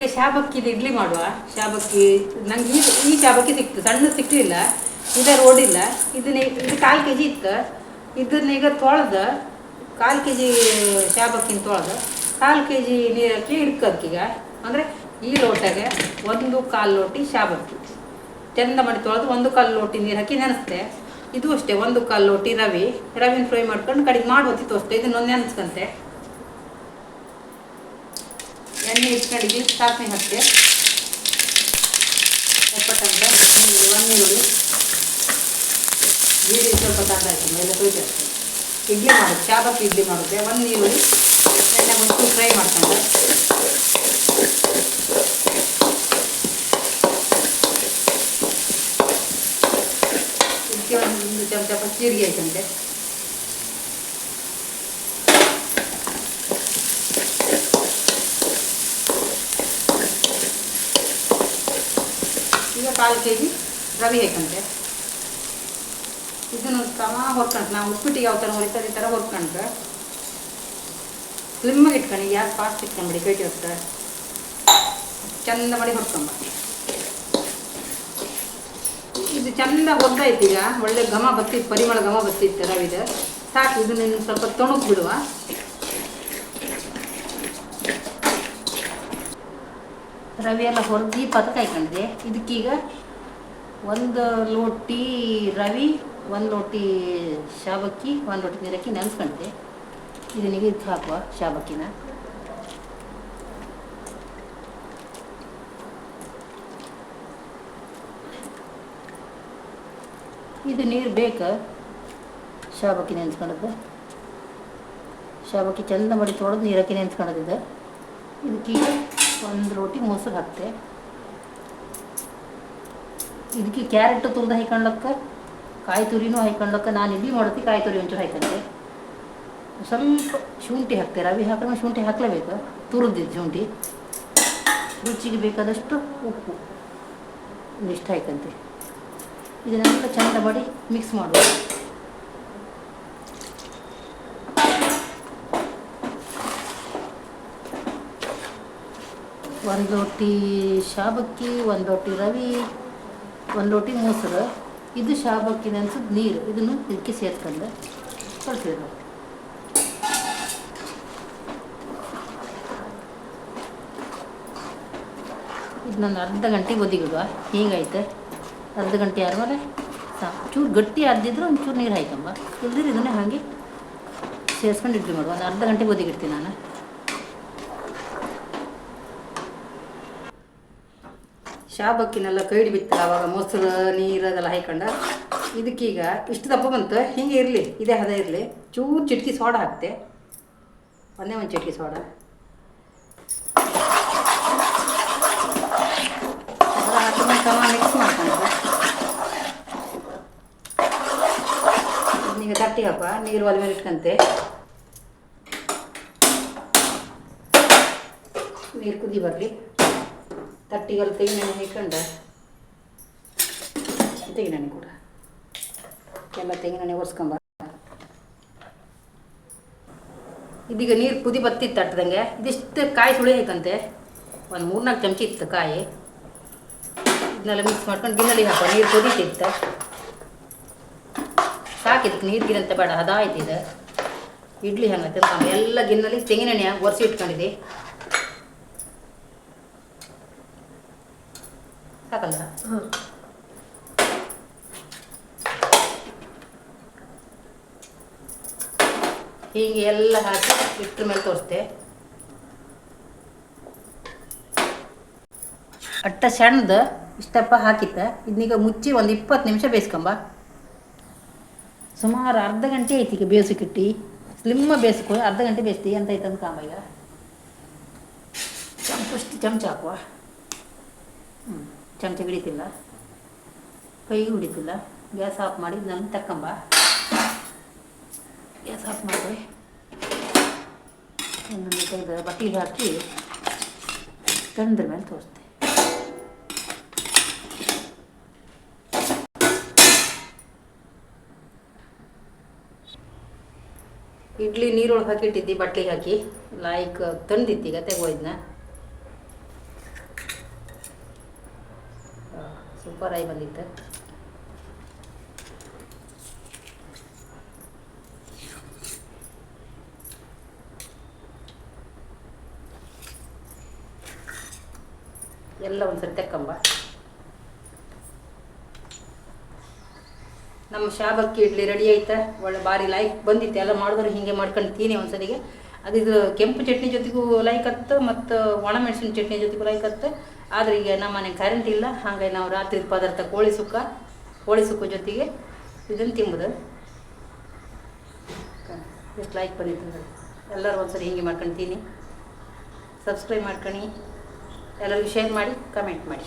ಶಾಬಕ್ಕಿದು ಇಡ್ಲಿ ಮಾಡುವ. ಶಾಬಕ್ಕಿ ನಂಗೆ ಈ ಶಾಬಕ್ಕಿ ಸಿಕ್ತು, ಸಣ್ಣ ಸಿಕ್ಕಲಿಲ್ಲ, ಇದೇ ರೋಡಿಲ್ಲ. ಇದು 1/4 kg ಇತ್ತು. ಇದನ್ನ ಈಗ ತೊಳೆದು 1/4 kg ಶಾಬಕ್ಕಿನ ತೊಳೆದು 1/4 kg ನೀರು ಹಾಕಿ ಇಡ್ಕೀಗ. ಅಂದರೆ ಈ ಲೋಟಗೆ 1/4 ಲೋಟಿ ಶಾಬಕ್ಕಿ ಚೆಂದ ಮಾಡಿ ತೊಳೆದು 1/4 ಲೋಟಿ ನೀರು ಹಾಕಿ ನೆನೆಸ್ತೆ. ಇದು ಅಷ್ಟೇ 1/4 ಲೋಟಿ ರವಿನ ಫ್ರೈ ಮಾಡ್ಕೊಂಡು ಕಡೆಗೆ ಮಾಡ್ಬೋತಿತ್ತು ಅಷ್ಟೇ. ಇದನ್ನೊಂದು ನೆನೆಸ್ಕಂತೆ, ಎಣ್ಣೆ ಇಟ್ಕೊಂಡಿದ್ದು ಸಾಸಿವೆ ಹಾಕ್ತೆ, ಎಪ್ಪತ್ತಂತ ನೀರುಳ್ಳಿ ಜೀರಿಗೆ ಸ್ವಲ್ಪ ತಂದಾಕಿ ಮೇಲೆ ತೊಯ್ದು ಇಡ್ಲಿ ಮಾಡೋದು, ಶಾಬಕ್ಕಿ ಇಡ್ಲಿ ಮಾಡುತ್ತೆ. ಒಂದು ನೀರುಳ್ಳಿ ಎಣ್ಣೆ ಒಂಚೂರು ಫ್ರೈ ಮಾಡ್ಕೊಂಡು ಇದಕ್ಕೆ ಒಂದು ಚಮಚ ಜೀರಿಗೆ ಹಾಕಂತೆ. ಈಗ 1/4 kg ರವೆ ಹಾಕಂತೆ. ಇದನ್ನು ಸಮ ಹೊರ್ಕೊಂಡು ನಾವು ಉಪ್ಪಿಟ್ಟಿಗೆ ಯಾವ ಥರ ಹೊರಿತಾರೆ ಈ ಥರ ಹೊರ್ಕೊಂಡು ಸ್ಲಿಮ್ಮಾಗಿ ಇಟ್ಕೊಂಡು ಗ್ಯಾಸ್ ಫಾಸ್ಟ್ ಇಟ್ಕೊಂಬಿಡಿ. ಕೈ ಹೊತ್ತು ಚಂದ ಮಾಡಿ ಹೊರ್ಕೊಂಬ. ಇದು ಚಂದ ಒದ್ದಾಯ್ತು. ಈಗ ಒಳ್ಳೆ ಘಮ ಬತ್ತಿತ್ತು, ಪರಿಮಳ ಘಮ ಬತ್ತಿತ್ತು ರವಿದು. ಸಾಕು, ಇದನ್ನ ಸ್ವಲ್ಪ ತೊಣಕ್ ಬಿಡುವ. ರವೆ ಎಲ್ಲ ಹೊರದಿ ಪದಕ ಹಾಕೊಂಡಿದೆ. ಇದಕ್ಕೀಗ 1 ಲೋಟಿ ರವೆ, 1 ಲೋಟಿ ಶಾಬಕ್ಕಿ, 1 ಲೋಟಿ ನೀರು ಹಾಕಿ ನೆನೆಸ್ಕೊಂಡೆ. ಇದನ್ನೀಗ ಇದಕ್ಕೆ ಹಾಕುವ ಶಾಬಕ್ಕಿನ. ಇದು ನೀರು ಬೇಕು. ಶಾಬಕ್ಕಿ ನೆನೆಸ್ಕೊಳ್ಳೋದು, ಶಾಬಕ್ಕಿ ಚಂದ ಮಾಡಿ ತೊಳೆದು ನೀರು ಹಾಕಿ ನೆನೆಸ್ಕೊಳ್ಳೋದಿದೆ. ಇದಕ್ಕೀಗ 1 ಲೋಟಿ ಮೊಸರು ಹಾಕ್ತೆ. ಇದಕ್ಕೆ ಕ್ಯಾರೆಟ್ ತುರಿದು ಹಾಕೊಂಡ್ಲಕ್ಕ, ಕಾಯಿ ತುರಿನೂ ಹಾಕೊಂಡ್ಲಕ್ಕ. ನಾನು ಇಡ್ಲಿ ಮಾಡೋದು ಕಾಯಿ ತುರಿ ಒಂಚೂರು ಹಾಕೊಂಡೆ. ಸ್ವಲ್ಪ ಶುಂಠಿ ಹಾಕ್ತೆ. ರವೆ ಹಾಕಿದ್ರೆ ಶುಂಠಿ ಹಾಕಲೇಬೇಕು, ತುರಿದಿದ್ದು ಶುಂಠಿ. ರುಚಿಗೆ ಬೇಕಾದಷ್ಟು ಉಪ್ಪು ಇಷ್ಟ ಹಾಕಂತೆ. ಇದನ್ನೆಲ್ಲ ಚಂದ ಮಾಡಿ ಮಿಕ್ಸ್ ಮಾಡುವ. ಒಂದು ಲೋಟಿ ಶಾಬಕ್ಕಿ, 1 ಲೋಟಿ ರವೆ, 1 ಲೋಟಿ ಮೊಸರು. ಇದು ಶಾಬಕ್ಕಿ ನೆನೆಸಿದ ನೀರು. ಇದನ್ನು ಇದಕ್ಕೆ ಸೇರ್ಕೊಂಡು ಕಳಿಸಿದ್ರು. ಇದನ್ನೊಂದು ಅರ್ಧ ಗಂಟೆ ಒದಿಗಿಡುವ. ಹೀಗೈತೆ ಅರ್ಧ ಗಂಟೆ ಆದಮೇಲೆ ಸಾಕು. ಚೂರು ಗಟ್ಟಿ ಆದಿದ್ರೆ ಒಂಚೂರು ನೀರು ಹಾಕಂಬ. ಇಲ್ದಿರ ಇದನ್ನೇ ಹಾಗೆ ಸೇರಿಸ್ಕೊಂಡು ಇಡ್ಲಿ ಮಾಡುವ. ಒಂದು ಅರ್ಧ ಗಂಟೆ ಒದಿಗಿಡ್ತೀನಿ ನಾನು. ಶಾಬಕ್ಕಿನೆಲ್ಲ ಕೈ ಹಿಡಿಬಿತ್ತಲ್ಲ ಆವಾಗ ಮೊಸರು ನೀರು ಅದೆಲ್ಲ ಹಾಕೊಂಡು. ಇದಕ್ಕೀಗ ಇಷ್ಟು ದಪ್ಪ ಬಂತು, ಹೀಗೆ ಇರಲಿ, ಇದೇ ಹದ ಇರಲಿ. ಚೂರು ಚಿಟಕಿ ಸೋಡಾ ಹಾಕ್ತೆ, ಒಂದೇ ಒಂದು ಚಿಟಕಿ ಸೋಡಾ ಹಾಕಿಕೊಂಡು ಮಿಕ್ಸ್ ಮಾಡ್ಕೊಂಡು ಇದನ್ನೀಗ ತಟ್ಟಿ ಹಾಕುವ. ನೀರು ಒಲೆ ಮೇಲೆ ಇಟ್ಕಂತೆ. ನೀರು ಕುದಿ ಬರಲಿ. ತಟ್ಟಿಗೆಲ್ಲ ತೆಂಗಿನೆಣ್ಣೆ ಹಾಕೊಂಡು, ತೆಂಗಿನೆಣ್ಣೆ ಕೂಡ ಎಲ್ಲ ತೆಂಗಿನೆಣ್ಣೆ ಒರೆಸ್ಕೊಂಬ. ಇದೀಗ ನೀರು ಕುದಿ ಬತ್ತಿತ್ತು ತಟ್ಟದಂಗೆ. ಇದಿಷ್ಟು ಕಾಯಿ ಸುಳಿ ಹಾಕಂತೆ. ಒಂದು 3-4 ಚಮಚ ಇತ್ತು ಕಾಯಿ. ಇದನ್ನೆಲ್ಲ ಮಿಕ್ಸ್ ಮಾಡ್ಕೊಂಡು ಗಿನ್ನಲ್ಲಿ ಹಾಕುವ. ನೀರು ಕುದೀತಿತ್ತು ಸಾಕಿತ್ತು. ನೀರು ಗಿರಂತೆ ಬೇಡ, ಹದ ಆಯ್ತಿದೆ. ಇಡ್ಲಿ ಹಂಗತ್ತೆ ಎಲ್ಲ ಗಿನ್ನಲ್ಲಿ ತೆಂಗಿನೆಣ್ಣೆ ಒರೆಸಿ ಇಟ್ಕೊಂಡಿದ್ದೆ. ಸಾಕಲ್ಲ? ಹೀಗೆ ಎಲ್ಲ ಹಾಕಿ ಇಟ್ರ ಮೇಲೆ ತೋರಿಸ್ತೆ. ಅಟ್ಟ ಸಣ್ಣದು ಇಷ್ಟಪ್ಪ ಹಾಕಿತ್ತ. ಇದನ್ನೀಗ ಮುಚ್ಚಿ ಒಂದು 20 ನಿಮಿಷ ಬೇಯಿಸ್ಕೊಂಬ. ಸುಮಾರು ಅರ್ಧ ಗಂಟೆ ಐತಿ ಈಗ ಬೇಯಿಸಿಕಿಟ್ಟು. ಸ್ಲಿಮ್ಮ ಬೇಯಿಸ್ಕೊ. ಅರ್ಧ ಗಂಟೆ ಬೇಯಿಸ್ತೀವಿ ಅಂತ ಐತಂದು ಕಾಮ. ಈಗ ಫಸ್ಟ್ ಚಮಚ ಹಾಕುವ. ಚಮಚ ಹಿಡಿತಿಲ್ಲ, ಕೈಗೆ ಹಿಡಿತಿಲ್ಲ. ಗ್ಯಾಸ್ ಆಫ್ ಮಾಡಿ ಇದನ್ನ ತಕ್ಕಂಬ. ಗ್ಯಾಸ್ ಆಫ್ ಮಾಡಿ ಇನ್ನೊಂದು ತೆಗೆದು ಬಟ್ಟೆಗೆ ಹಾಕಿ ತಂದ್ರ ಮೇಲೆ ತೋರಿಸ್ತೆ. ಇಡ್ಲಿ ನೀರೊಳಗೆ ಹಾಕಿಟ್ಟಿದ್ದಿ, ಬಟ್ಟೆಗೆ ಹಾಕಿ ಲಾಯ್ಕ್ ತಂದಿತ್ತೀಗ ತೆಗೋಯ್ದನ್ನ. ಸೂಪರ್ ಆಗಿ ಬಂದಿತ್ತು. ಎಲ್ಲ ಒಂದ್ಸರಿ ತೆಕ್ಕಂಬ. ನಮ್ಮ ಶಾಬಕ್ಕಿ ಇಡ್ಲಿ ರೆಡಿ ಆಯ್ತಾ. ಒಳ್ಳೆ ಭಾರಿ ಲೈಕ್ ಬಂದಿತ್ತು. ಎಲ್ಲ ಮಾಡಿದ್ರೆ ಹೀಗೆ ಮಾಡ್ಕೊಂತೀನಿ ಒಂದ್ಸಲಿಗೆ. ಅದು ಇದು ಕೆಂಪು ಚಟ್ನಿ ಜೊತೆಗೂ ಲೈಕ್ ಹತ್ತು ಮತ್ತು ಒಣಮೆಣಸಿನ ಚಟ್ನಿ ಜೊತೆಗೂ ಲೈಕ್ ಹತ್ತು. ಆದರೆ ಈಗ ನಮ್ಮ ಮನೆ ಕರೆಂಟ್ ಇಲ್ಲ, ಹಾಗಾಗಿ ನಾವು ರಾತ್ರಿ ಪದಾರ್ಥ ಕೋಳಿ ಸುಕ್ಕ ಜೊತೆಗೆ ಇದನ್ನು ತಿಂಬುದು. ಎಷ್ಟು ಲೈಕ್ ಬಂದಿತ್ತು. ಎಲ್ಲರೂ ಒಂದ್ಸರಿ ಹೀಗೆ ಮಾಡ್ಕೊಳ್ತೀನಿ. ಸಬ್ಸ್ಕ್ರೈಬ್ ಮಾಡ್ಕೊಳ್ಳಿ, ಎಲ್ಲರಿಗೂ ಶೇರ್ ಮಾಡಿ, ಕಮೆಂಟ್ ಮಾಡಿ.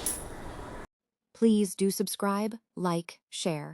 Please do subscribe, like, share.